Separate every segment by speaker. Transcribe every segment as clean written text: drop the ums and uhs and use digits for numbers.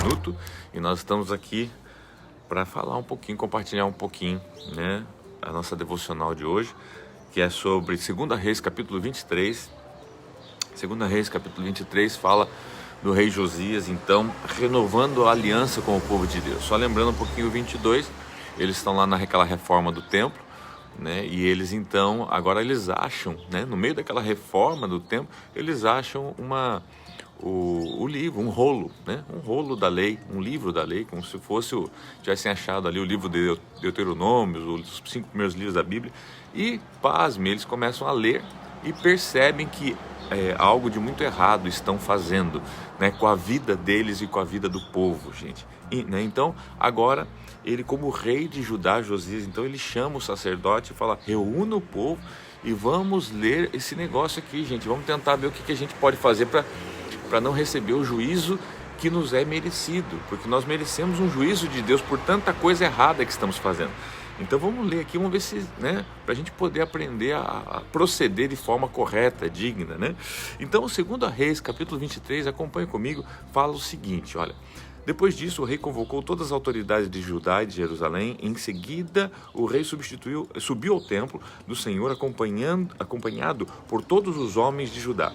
Speaker 1: Minuto, e nós estamos aqui para falar um pouquinho, compartilhar um pouquinho, né, a nossa devocional de hoje, que é sobre 2 Reis, capítulo 23. 2 Reis, capítulo 23, fala do rei Josias, então, renovando a aliança com o povo de Deus. Só lembrando um pouquinho o 22, eles estão lá naquela reforma do templo, né, e eles então, agora eles acham, né, no meio daquela reforma do templo, eles acham o livro, um rolo, né? Um rolo da lei, um livro da lei, como se fosse tivessem achado ali o livro de Deuteronômio, os 5 primeiros livros da Bíblia, e, pasme, eles começam a ler e percebem que algo de muito errado estão fazendo, né, com a vida deles e com a vida do povo, gente. Né, então, agora, ele como rei de Judá, Josias, então ele chama o sacerdote e fala, reúna o povo e vamos ler esse negócio aqui, gente, vamos tentar ver o que a gente pode fazer para não receber o juízo que nos é merecido, porque nós merecemos um juízo de Deus por tanta coisa errada que estamos fazendo. Então vamos ler aqui, vamos ver se, né, para a gente poder aprender a proceder de forma correta, digna, né? Então, 2 Reis, capítulo 23, acompanhe comigo, fala o seguinte, olha. Depois disso, o rei convocou todas as autoridades de Judá e de Jerusalém. Em seguida, o rei subiu ao templo do Senhor, acompanhado por todos os homens de Judá.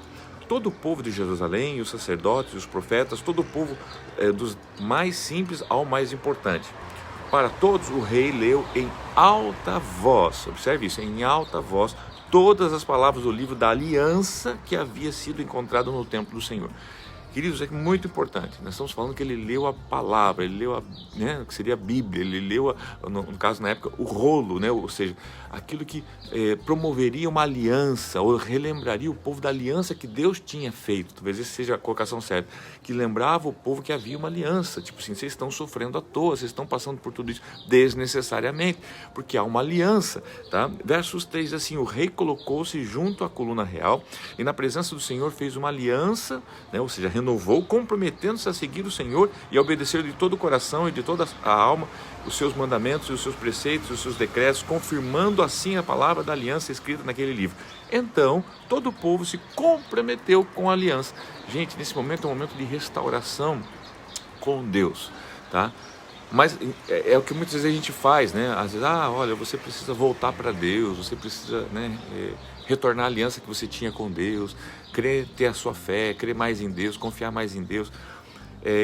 Speaker 1: Todo o povo de Jerusalém, os sacerdotes, os profetas, todo o povo, dos mais simples ao mais importante. Para todos, o rei leu em alta voz, observe isso, em alta voz, todas as palavras do livro da aliança que havia sido encontrado no templo do Senhor. Queridos, é muito importante, nós estamos falando que ele leu a palavra, ele leu né, que seria a Bíblia, ele leu, no caso na época, o rolo, né, ou seja, aquilo que promoveria uma aliança, ou relembraria o povo da aliança que Deus tinha feito, talvez essa seja a colocação certa, que lembrava o povo que havia uma aliança, tipo assim, vocês estão sofrendo à toa, vocês estão passando por tudo isso desnecessariamente, porque há uma aliança, tá? Versos 3, assim, o rei colocou-se junto à coluna real e na presença do Senhor fez uma aliança, né, ou seja, renovou, comprometendo-se a seguir o Senhor e a obedecer de todo o coração e de toda a alma os seus mandamentos e os seus preceitos e os seus decretos, confirmando assim a palavra da aliança escrita naquele livro. Então, todo o povo se comprometeu com a aliança. Gente, nesse momento é um momento de restauração com Deus, tá? Mas é o que muitas vezes a gente faz, né? Às vezes, olha, você precisa voltar para Deus, você precisa, né, retornar a aliança que você tinha com Deus, ter a sua fé, crer mais em Deus, confiar mais em Deus.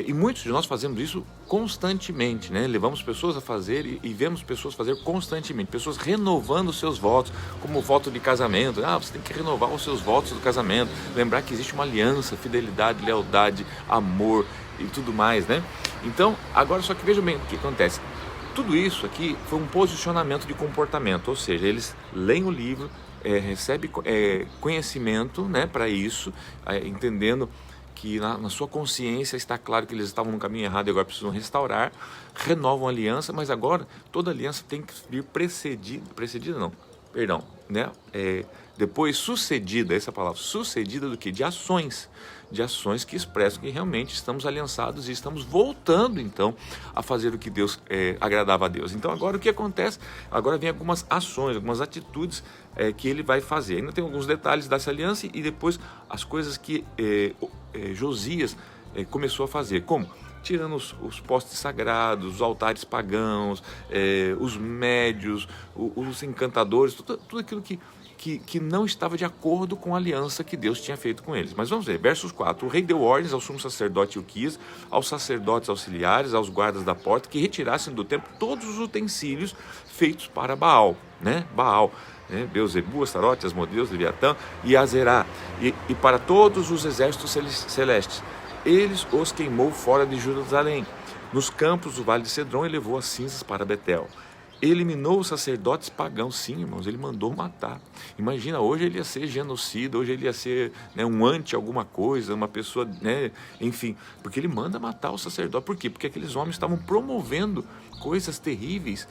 Speaker 1: E muitos de nós fazemos isso constantemente, né? Levamos pessoas a fazer e vemos pessoas fazer constantemente, pessoas renovando os seus votos, como o voto de casamento. Você tem que renovar os seus votos do casamento, lembrar que existe uma aliança, fidelidade, lealdade, amor e tudo mais, né? Então, agora só que vejam bem o que acontece. Tudo isso aqui foi um posicionamento de comportamento, ou seja, eles leem o livro, recebem conhecimento, né, para isso, entendendo que na sua consciência está claro que eles estavam no caminho errado e agora precisam restaurar, renovam a aliança, mas agora toda aliança tem que vir precedida não, perdão, né? Depois sucedida, essa palavra, sucedida do que? De ações que expressam que realmente estamos aliançados e estamos voltando então a fazer o que Deus agradava a Deus. Então agora o que acontece? Agora vem algumas ações, algumas atitudes que ele vai fazer. Ainda tem alguns detalhes dessa aliança e depois as coisas que Josias começou a fazer. Como? Tirando os postes sagrados, os altares pagãos, os médios, os encantadores, tudo aquilo que não estava de acordo com a aliança que Deus tinha feito com eles. Mas vamos ver, versos 4. O rei deu ordens ao sumo sacerdote Ilquias, aos sacerdotes auxiliares, aos guardas da porta, que retirassem do templo todos os utensílios feitos para Baal, né? Baal, né? Beuzebu, Astarote, Asmodeus, Leviatã e Azerá, e para todos os exércitos celestes. Eles os queimou fora de Jerusalém, nos campos do vale de Cedron, e levou as cinzas para Betel. Eliminou os sacerdotes pagãos, sim, irmãos, ele mandou matar. Imagina, hoje ele ia ser genocida, hoje ele ia ser, né, um anti alguma coisa, uma pessoa, né, enfim, porque ele manda matar o sacerdote. Por quê? Porque aqueles homens estavam promovendo coisas terríveis,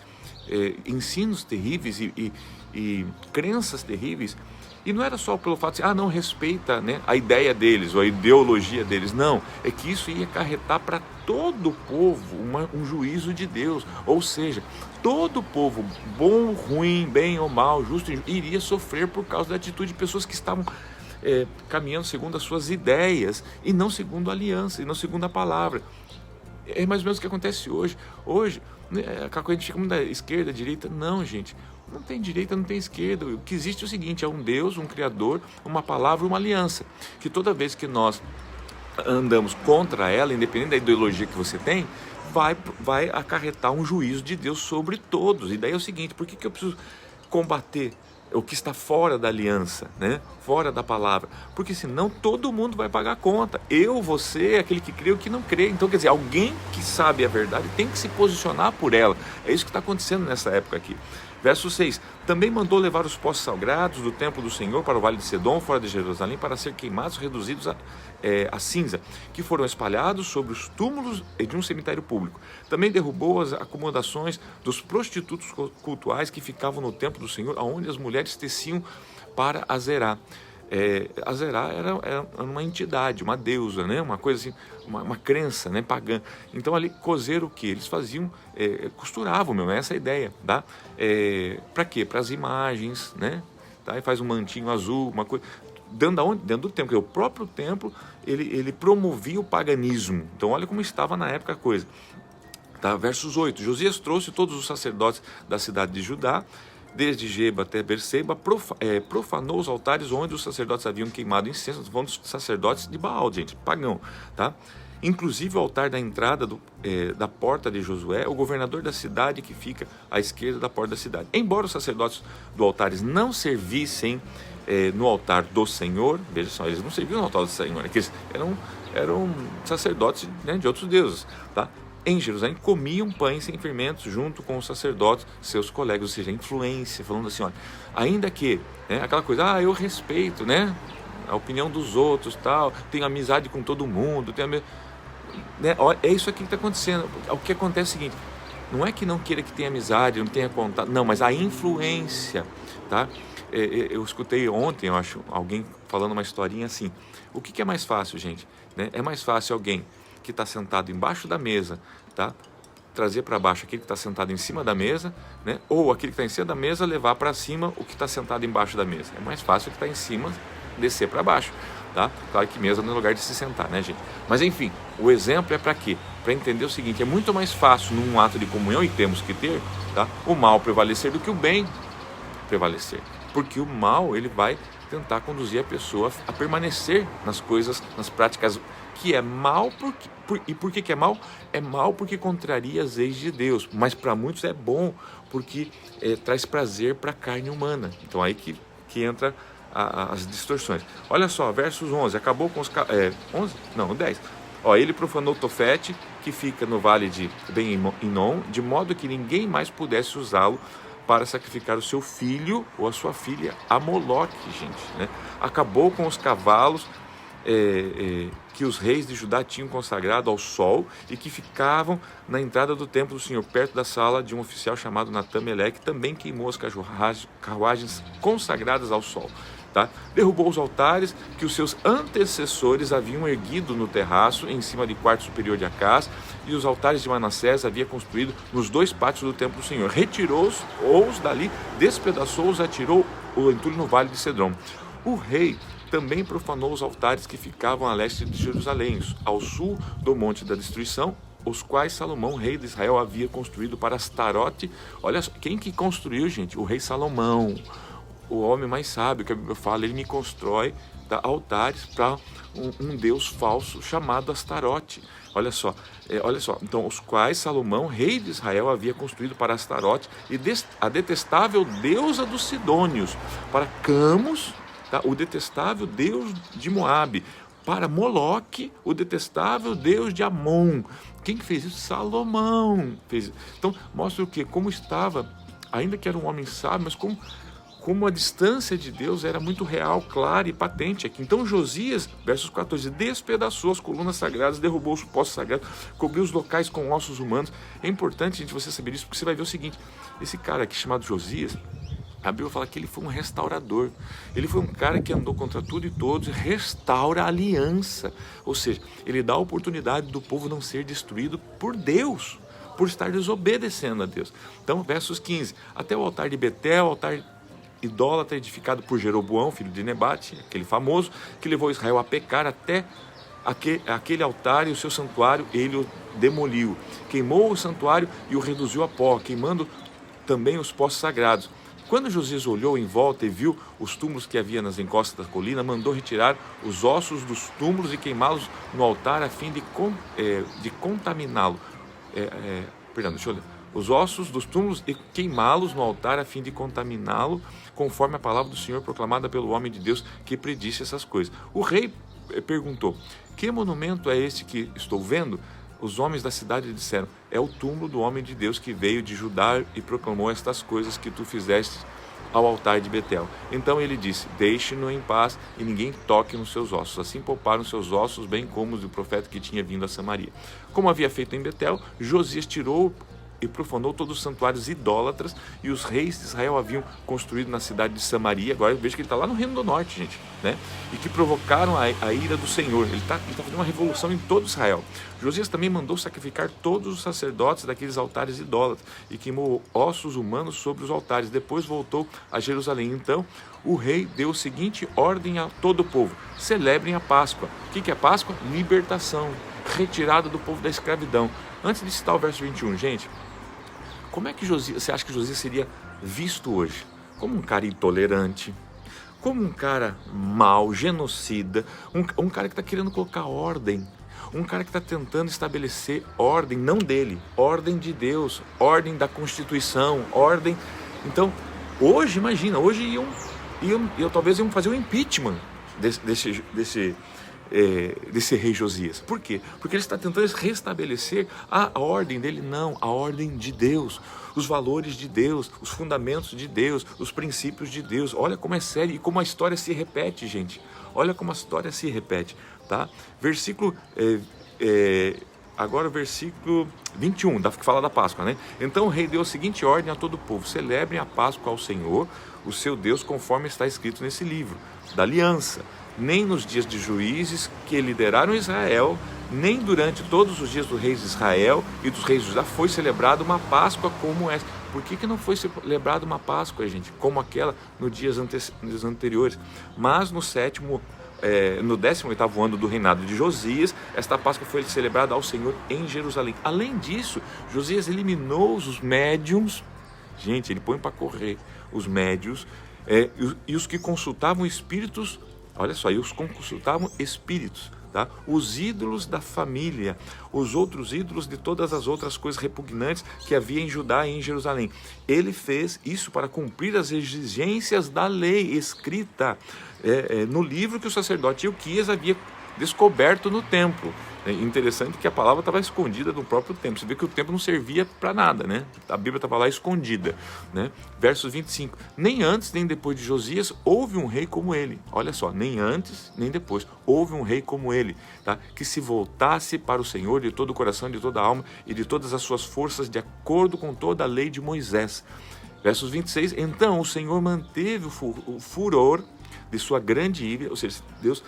Speaker 1: ensinos terríveis e crenças terríveis. E não era só pelo fato de, não respeita, né, a ideia deles ou a ideologia deles, não, é que isso ia acarretar para todo o povo um juízo de Deus, ou seja, todo o povo, bom, ruim, bem ou mal, justo, iria sofrer por causa da atitude de pessoas que estavam caminhando segundo as suas ideias, e não segundo a aliança, e não segundo a palavra. É mais ou menos o que acontece hoje. Hoje, aquela coisa, a gente fica muito da esquerda, direita. Não, gente, não tem direita, não tem esquerda. O que existe é o seguinte: é um Deus, um Criador, uma palavra, uma aliança, que toda vez que nós andamos contra ela, independente da ideologia que você tem, vai acarretar um juízo de Deus sobre todos. E daí é o seguinte: por que eu preciso combater o que está fora da aliança, né? Fora da palavra? Porque senão todo mundo vai pagar a conta. Eu, você, aquele que crê, o que não crê. Então, quer dizer, alguém que sabe a verdade tem que se posicionar por ela. É isso que está acontecendo nessa época aqui. Verso 6, também mandou levar os postes sagrados do templo do Senhor para o vale de Sedom, fora de Jerusalém, para ser queimados, reduzidos a cinza, que foram espalhados sobre os túmulos de um cemitério público. Também derrubou as acomodações dos prostitutos cultuais que ficavam no templo do Senhor, onde as mulheres teciam para Azerá. Azerá era uma entidade, uma deusa, né? Uma coisa assim, uma crença, né? Pagã. Então ali cozeram o que? Eles faziam, costuravam mesmo, essa é a ideia, tá? Para quê? Para as imagens, né? Tá? E faz um mantinho azul, uma coisa. Dentro do templo, porque o próprio templo ele promovia o paganismo. Então olha como estava na época a coisa. Tá? Versos 8, Josias trouxe todos os sacerdotes da cidade de Judá, desde Geba até Berseba, profanou os altares onde os sacerdotes haviam queimado incenso, vão dos sacerdotes de Baal, gente, pagão, tá? Inclusive o altar da entrada da porta de Josué, o governador da cidade que fica à esquerda da porta da cidade. Embora os sacerdotes do altares não servissem no altar do Senhor, veja só, eles não serviam no altar do Senhor, eles eram sacerdotes, né, de outros deuses, tá? Em Jerusalém comiam pães sem fermentos junto com os sacerdotes, seus colegas, ou seja, influência, falando assim, olha, ainda que, né, aquela coisa, eu respeito, né, a opinião dos outros, tal, tenho amizade com todo mundo, né, é isso aqui que está acontecendo. O que acontece é o seguinte: não é que não queira que tenha amizade, não tenha contato, não, mas a influência, tá? Eu escutei ontem, eu acho, alguém falando uma historinha assim. O que é mais fácil, gente? Né? É mais fácil alguém que está sentado embaixo da mesa, tá? Trazer para baixo aquele que está sentado em cima da mesa, né? Ou aquele que está em cima da mesa levar para cima o que está sentado embaixo da mesa. É mais fácil o que está em cima descer para baixo, tá? Claro que mesa não é lugar de se sentar, né, gente? Mas enfim, o exemplo é para quê? Para entender o seguinte: é muito mais fácil num ato de comunhão, e temos que ter, tá? O mal prevalecer do que o bem prevalecer, porque o mal ele vai tentar conduzir a pessoa a permanecer nas coisas, nas práticas que é mal. E por que é mal? É mal porque contraria as leis de Deus, mas para muitos é bom, porque traz prazer para a carne humana. Então aí que entra as distorções. Olha só, versos 11, acabou com os... 11? Não, 10. Ele profanou Tofete, que fica no vale de Ben-Hinom, de modo que ninguém mais pudesse usá-lo para sacrificar o seu filho ou a sua filha a Moloque, gente, né? Acabou com os cavalos que os reis de Judá tinham consagrado ao sol e que ficavam na entrada do templo do Senhor, perto da sala de um oficial chamado Natã-Meleque, também queimou as carruagens consagradas ao sol. Tá? Derrubou os altares que os seus antecessores haviam erguido no terraço, em cima do quarto superior de Acás, e os altares de Manassés havia construído nos 2 pátios do templo do Senhor. Retirou-os dali, despedaçou-os, atirou o entulho no vale de Cedrom. O rei também profanou os altares que ficavam a leste de Jerusalém, ao sul do Monte da Destruição, os quais Salomão, rei de Israel, havia construído para Astarote. Olha só, quem que construiu, gente? O rei Salomão, o homem mais sábio, que a Bíblia fala, ele me constrói altares para um deus falso chamado Astarote. Olha só, então os quais Salomão, rei de Israel, havia construído para Astarote e a detestável deusa dos Sidônios, para Camus, tá? O detestável deus de Moabe, para Moloque, o detestável deus de Amon. Quem que fez isso? Salomão fez. Então mostra o quê? Como estava, ainda que era um homem sábio, mas como a distância de Deus era muito real, clara e patente aqui. Então Josias, versos 14, despedaçou as colunas sagradas, derrubou os postos sagrados, cobriu os locais com ossos humanos. É importante, gente, você saber isso, porque você vai ver o seguinte: esse cara aqui chamado Josias, a Bíblia fala que ele foi um restaurador. Ele foi um cara que andou contra tudo e todos, restaura a aliança. Ou seja, ele dá a oportunidade do povo não ser destruído por Deus, por estar desobedecendo a Deus. Então, versos 15, até o altar de Betel, altar idólatra edificado por Jeroboão, filho de Nebate, aquele famoso, que levou Israel a pecar até aquele altar e o seu santuário ele o demoliu. Queimou o santuário e o reduziu a pó, queimando também os postes sagrados. Quando Josias olhou em volta e viu os túmulos que havia nas encostas da colina, mandou retirar os ossos dos túmulos e queimá-los no altar a fim de contaminá-lo. Deixa eu ler. Os ossos dos túmulos e queimá-los no altar a fim de contaminá-lo, conforme a palavra do Senhor proclamada pelo homem de Deus que predisse essas coisas. O rei perguntou: que monumento é este que estou vendo? Os homens da cidade disseram: é o túmulo do homem de Deus que veio de Judá e proclamou estas coisas que tu fizeste ao altar de Betel. Então ele disse: deixe-no em paz e ninguém toque nos seus ossos. Assim pouparam seus ossos, bem como os do profeta que tinha vindo a Samaria. Como havia feito em Betel, Josias tirou e profanou todos os santuários idólatras e os reis de Israel haviam construído na cidade de Samaria. Agora veja que ele está lá no Reino do Norte, gente, né? E que provocaram a ira do Senhor. Ele está fazendo uma revolução em todo Israel. Josias também mandou sacrificar todos os sacerdotes daqueles altares idólatras e queimou ossos humanos sobre os altares. Depois voltou a Jerusalém. Então o rei deu a seguinte ordem a todo o povo: celebrem a Páscoa. O que é Páscoa? Libertação, retirada do povo da escravidão. Antes de citar o verso 21, gente, como é que você acha que Josias seria visto hoje? Como um cara intolerante, como um cara mau, genocida, um cara que está querendo colocar ordem, um cara que está tentando estabelecer ordem, não dele, ordem de Deus, ordem da Constituição, ordem. Então, hoje, imagina, hoje talvez iam fazer um impeachment desse rei Josias. Por quê? Porque ele está tentando restabelecer a ordem dele, não, a ordem de Deus, os valores de Deus, os fundamentos de Deus, os princípios de Deus. Olha como é sério e como a história se repete, gente. Olha como a história se repete, tá? Agora o versículo 21, que fala da Páscoa, né? Então o rei deu a seguinte ordem a todo o povo: celebrem a Páscoa ao Senhor, o seu Deus, conforme está escrito nesse livro da aliança. Nem nos dias de juízes que lideraram Israel, nem durante todos os dias dos reis de Israel e dos reis de Judá foi celebrada uma Páscoa como essa. Por que não foi celebrada uma Páscoa, gente, como aquela nos dias anteriores? Mas no 18º ano do reinado de Josias, esta Páscoa foi celebrada ao Senhor em Jerusalém. Além disso, Josias eliminou os médiuns, gente, ele põe para correr os médiuns e os que consultavam espíritos. Olha só, os consultavam espíritos, tá? Os ídolos da família, os outros ídolos de todas as outras coisas repugnantes que havia em Judá e em Jerusalém. Ele fez isso para cumprir as exigências da lei escrita no livro que o sacerdote Ilquias havia descoberto no templo. É interessante que a palavra estava escondida no próprio templo. Você vê que o templo não servia para nada, né? A Bíblia estava lá escondida, né? Versos 25. Nem antes nem depois de Josias houve um rei como ele. Olha só, nem antes nem depois houve um rei como ele, tá? Que se voltasse para o Senhor de todo o coração, de toda a alma e de todas as suas forças, de acordo com toda a lei de Moisés. Versos 26. Então o Senhor manteve o furor de sua grande ira, ou seja, Deus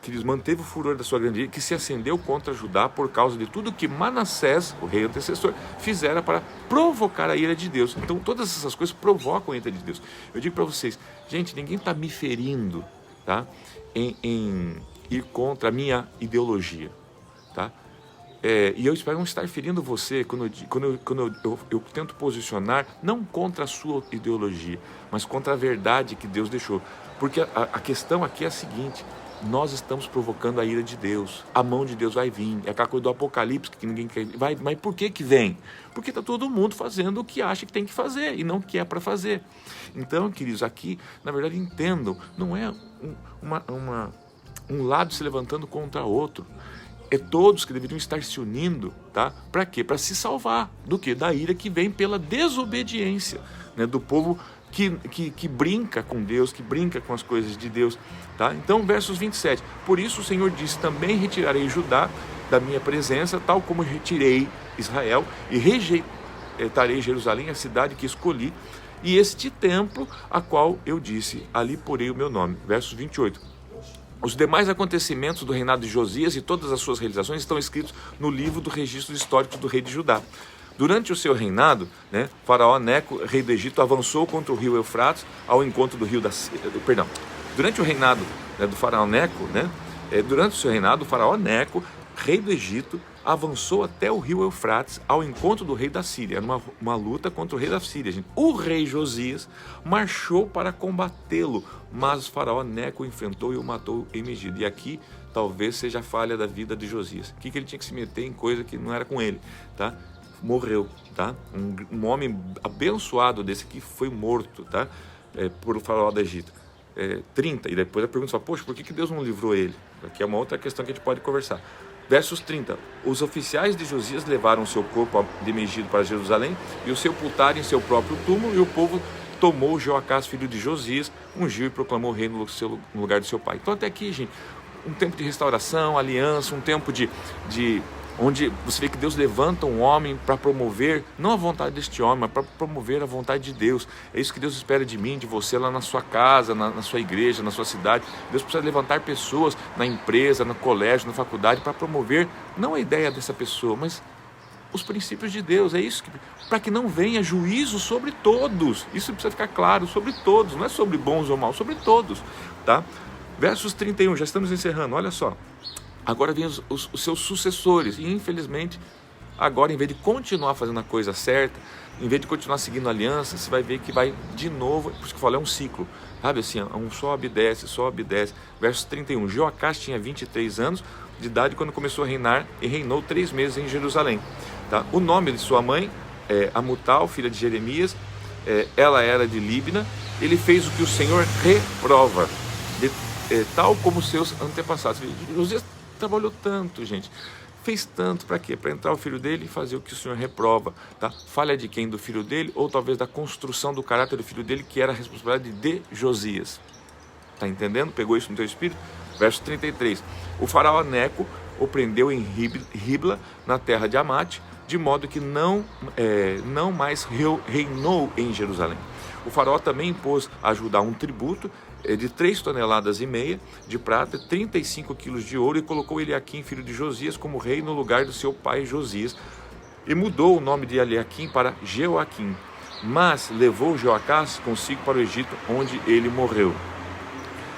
Speaker 1: que lhes manteve o furor da sua grande ira, que se acendeu contra Judá por causa de tudo que Manassés, o rei antecessor, fizera para provocar a ira de Deus. Então todas essas coisas provocam a ira de Deus. Eu digo para vocês, gente, ninguém está me ferindo, tá? Em ir contra a minha ideologia, tá? E eu espero não estar ferindo você quando eu tento posicionar não contra a sua ideologia, mas contra a verdade que Deus deixou. Porque a questão aqui é a seguinte: nós estamos provocando a ira de Deus, a mão de Deus vai vir, é aquela coisa do Apocalipse que ninguém quer, mas por que vem? Porque está todo mundo fazendo o que acha que tem que fazer e não o que é para fazer. Então, queridos, aqui, na verdade, entendam, não é um lado se levantando contra outro, é todos que deveriam estar se unindo, tá? Para quê? Para se salvar do quê? Da ira que vem pela desobediência, né, do povo que brinca com Deus, que brinca com as coisas de Deus, tá? Então, versos 27, por isso o Senhor disse, também retirarei Judá da minha presença, tal como retirei Israel, e rejeitarei Jerusalém, a cidade que escolhi, e este templo, a qual eu disse, ali porei o meu nome. Versos 28, os demais acontecimentos do reinado de Josias e todas as suas realizações estão escritos no livro do registro histórico do rei de Judá. Durante o seu reinado, né, Faraó Neco, rei do Egito, avançou contra o rio Eufrates ao encontro do rio da Síria. Perdão. Durante o reinado, né, do Faraó Neco, né, durante o seu reinado, o Faraó Neco, rei do Egito, avançou até o rio Eufrates ao encontro do rei da Síria. Era uma luta contra o rei da Síria, gente. O rei Josias marchou para combatê-lo, mas o Faraó Neco o enfrentou e o matou em Megido. E aqui talvez seja a falha da vida de Josias. Que ele tinha que se meter em coisa que não era com ele, tá? Morreu, tá? Um homem abençoado desse aqui foi morto, tá? Por o Faraó do Egito. 30, e depois a pergunta fala, poxa, por que Deus não livrou ele? Aqui é uma outra questão que a gente pode conversar. Versos 30, os oficiais de Josias levaram seu corpo de Megido para Jerusalém e o sepultaram em seu próprio túmulo, e o povo tomou Joacás, filho de Josias, ungiu e proclamou o reino no lugar de seu pai. Então até aqui, gente, um tempo de restauração, aliança, um tempo onde você vê que Deus levanta um homem para promover, não a vontade deste homem, mas para promover a vontade de Deus. É isso que Deus espera de mim, de você, lá na sua casa, na sua igreja, na sua cidade. Deus precisa levantar pessoas na empresa, no colégio, na faculdade, para promover, não a ideia dessa pessoa, mas os princípios de Deus. É isso, para que não venha juízo sobre todos. Isso precisa ficar claro, sobre todos, não é sobre bons ou maus, sobre todos, tá? Versos 31, já estamos encerrando, olha só. Agora vêm os seus sucessores, e infelizmente, agora em vez de continuar fazendo a coisa certa, em vez de continuar seguindo a aliança, você vai ver que vai de novo, por isso que eu falo, é um ciclo, sabe assim, um sobe e desce, sobe e desce. Versos 31, Joacás tinha 23 anos de idade quando começou a reinar, e reinou 3 meses em Jerusalém. Tá? O nome de sua mãe é Amutal, filha de Jeremias, ela era de Líbina. Ele fez o que o Senhor reprova, tal como seus antepassados. Josias trabalhou tanto, gente, fez tanto, para quê? Para entrar o filho dele e fazer o que o Senhor reprova, tá? Falha de quem? Do filho dele, ou talvez da construção do caráter do filho dele, que era a responsabilidade de Josias. Tá entendendo? Pegou isso no teu espírito? Verso 33, o faraó Neco o prendeu em Ribla, na terra de Amate, de modo que não mais reinou em Jerusalém. O faraó também impôs a Judá um tributo de 3,5 toneladas de prata, 35 quilos de ouro, e colocou Eliaquim, filho de Josias, como rei no lugar do seu pai Josias, e mudou o nome de Eliaquim para Jeoaquim, mas levou Joacás consigo para o Egito, onde ele morreu.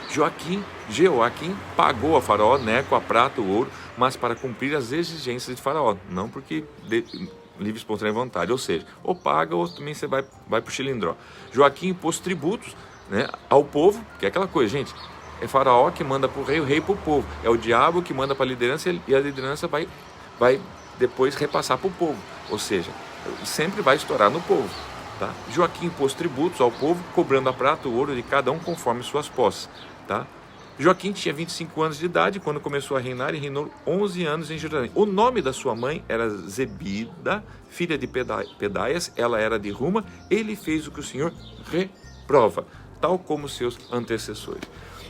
Speaker 1: Jeoaquim pagou a Faraó Neco a prata, o ouro, mas para cumprir as exigências de Faraó, não porque livre, espontânea vontade, ou seja, ou paga ou também você vai para o chilindró. Joaquim impôs tributos, né, ao povo, que é aquela coisa, gente, é Faraó que manda para o rei para o povo, é o diabo que manda para a liderança, e a liderança vai depois repassar para o povo, ou seja, sempre vai estourar no povo, tá? Joaquim impôs tributos ao povo, cobrando a prata, o ouro de cada um conforme suas posses, tá? Joaquim tinha 25 anos de idade quando começou a reinar, e reinou 11 anos em Jerusalém. O nome da sua mãe era Zebida, filha de Pedaias, ela era de Ruma. Ele fez o que o Senhor reprova, tal como seus antecessores.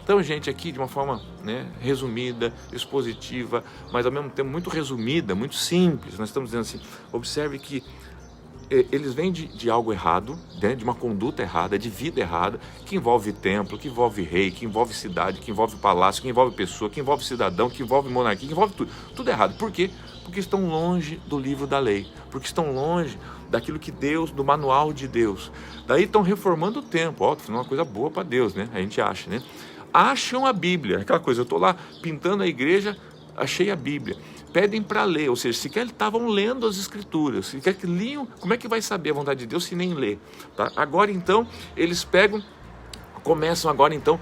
Speaker 1: Então, gente, aqui de uma forma, né, resumida, expositiva, mas ao mesmo tempo muito resumida, muito simples. Nós estamos dizendo assim, observe que eles vêm de algo errado, né, de uma conduta errada, de vida errada, que envolve templo, que envolve rei, que envolve cidade, que envolve palácio, que envolve pessoa, que envolve cidadão, que envolve monarquia, que envolve tudo errado. Por quê? Porque estão longe do livro da lei, porque estão longe daquilo que Deus, do manual de Deus. Daí estão reformando o templo, ó, uma coisa boa para Deus, né? A gente acha, né? Acham a Bíblia, aquela coisa, eu estou lá pintando a igreja, achei a Bíblia. Pedem para ler, ou seja, sequer estavam lendo as escrituras, sequer que liam, como é que vai saber a vontade de Deus se nem lê? Tá? Agora então, eles começam agora então,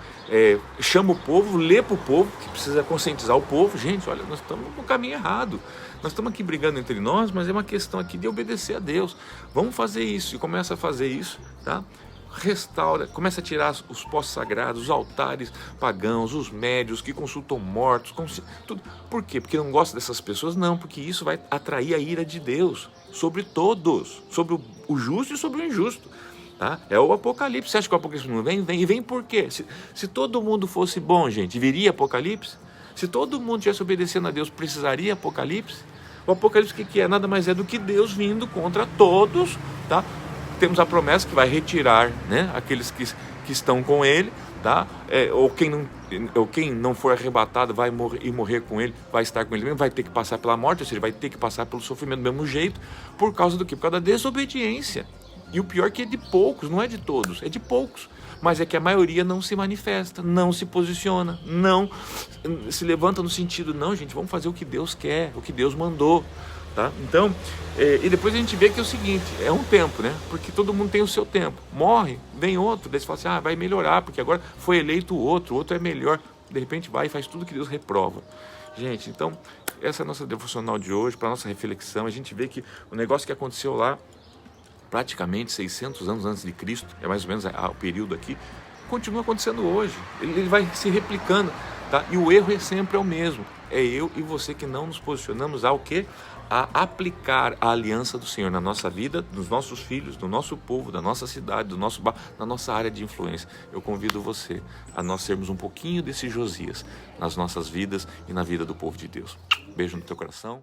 Speaker 1: chamam o povo, lê para o povo, que precisa conscientizar o povo. Gente, olha, nós estamos no caminho errado, nós estamos aqui brigando entre nós, mas é uma questão aqui de obedecer a Deus. Vamos fazer isso, e começa a fazer isso, tá? Restaura, começa a tirar os postos sagrados, os altares pagãos, os médios que consultam mortos, tudo. Por quê? Porque não gosta dessas pessoas? Não, porque isso vai atrair a ira de Deus sobre todos, sobre o justo e sobre o injusto. Tá? É o Apocalipse. Você acha que o Apocalipse não vem? Vem. E vem por quê? Se todo mundo fosse bom, gente, viria Apocalipse? Se todo mundo estivesse obedecendo a Deus, precisaria Apocalipse? O Apocalipse o que é? Nada mais é do que Deus vindo contra todos, tá? Temos a promessa que vai retirar, né, aqueles que estão com ele, tá? Ou quem não for arrebatado vai morrer com ele, vai estar com ele mesmo, vai ter que passar pela morte, ou seja, vai ter que passar pelo sofrimento do mesmo jeito. Por causa do quê? Por causa da desobediência. E o pior é que é de poucos, não é de todos, é de poucos. Mas é que a maioria não se manifesta, não se posiciona, não se levanta no sentido, não, gente, vamos fazer o que Deus quer, o que Deus mandou, tá? Então, e depois a gente vê que é o seguinte, é um tempo, né? Porque todo mundo tem o seu tempo. Morre, vem outro, daí você fala assim, vai melhorar, porque agora foi eleito o outro é melhor. De repente vai e faz tudo que Deus reprova. Gente, então, essa é a nossa devocional de hoje, para a nossa reflexão. A gente vê que o negócio que aconteceu lá, praticamente 600 anos antes de Cristo, é mais ou menos o período aqui, continua acontecendo hoje, ele vai se replicando, tá? E o erro é sempre o mesmo, é eu e você que não nos posicionamos ao quê? A aplicar a aliança do Senhor na nossa vida, nos nossos filhos, no nosso povo, da nossa cidade, na nossa área de influência. Eu convido você a nós sermos um pouquinho desse Josias nas nossas vidas e na vida do povo de Deus. Beijo no teu coração.